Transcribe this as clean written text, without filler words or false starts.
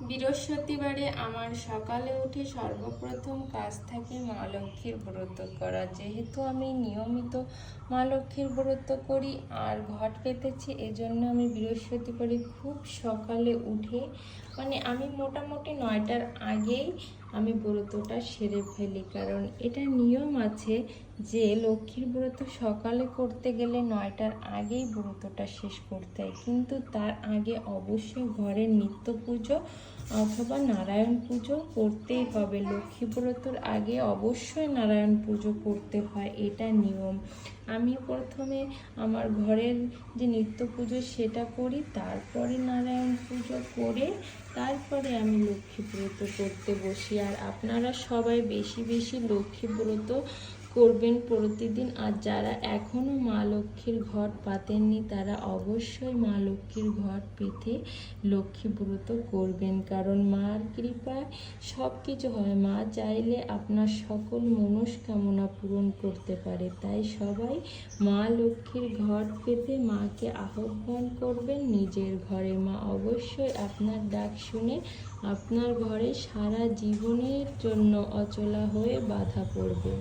বৃহস্পতিবারে আমার সকালে উঠে সর্বপ্রথম কাজ থাকে মা লক্ষ্মীর ব্রত করা। যেহেতু আমি নিয়মিত মা লক্ষ্মীর ব্রত করি আর ঘট পেতেছি, এজন্য আমি বৃহস্পতিবারে খুব সকালে উঠে আমি মোটামুটি 9টার আগেই আমি ব্রতটা সেরে ফেলি। কারণ এটা নিয়ম আছে যে লক্ষ্মীর ব্রত সকালে করতে গেলে 9টার আগেই ব্রতটা শেষ করতে হয়, কিন্তু তার আগে অবশ্যই ঘরের নিত্য পুজো অথবা নারায়ণ পুজো করতেই হবে। লক্ষ্মী ব্রতর আগে অবশ্যই নারায়ণ পুজো করতে হয়, এটা নিয়ম। আমি প্রথমে আমার ঘরের যে নিত্য পুজো সেটা করি, তারপরে নারায়ণ পুজো করে তারপরে আমি লক্ষ্মী ব্রত করতে বসি। আর আপনারা সবাই বেশি বেশি লক্ষ্মী ব্রত করবেন প্রতিদিন। আর যারা এখনও মা লক্ষ্মীর ঘট পাতেননি তারা অবশ্যই মা লক্ষ্মীর ঘট পেতে লক্ষ্মী ব্রত করবেন, কারণ মার কৃপায় সব কিছু হয়। মা চাইলে আপনার সকল মনস্কামনা পূরণ করতে পারে। তাই সবাই মা লক্ষ্মীর ঘট পেতে মাকে আহ্বান করবেন নিজের ঘরে। মা অবশ্যই আপনার ডাক শুনে আপনার ঘরে সারা জীবনের জন্য অচলা হয়ে বাঁধা পড়বে।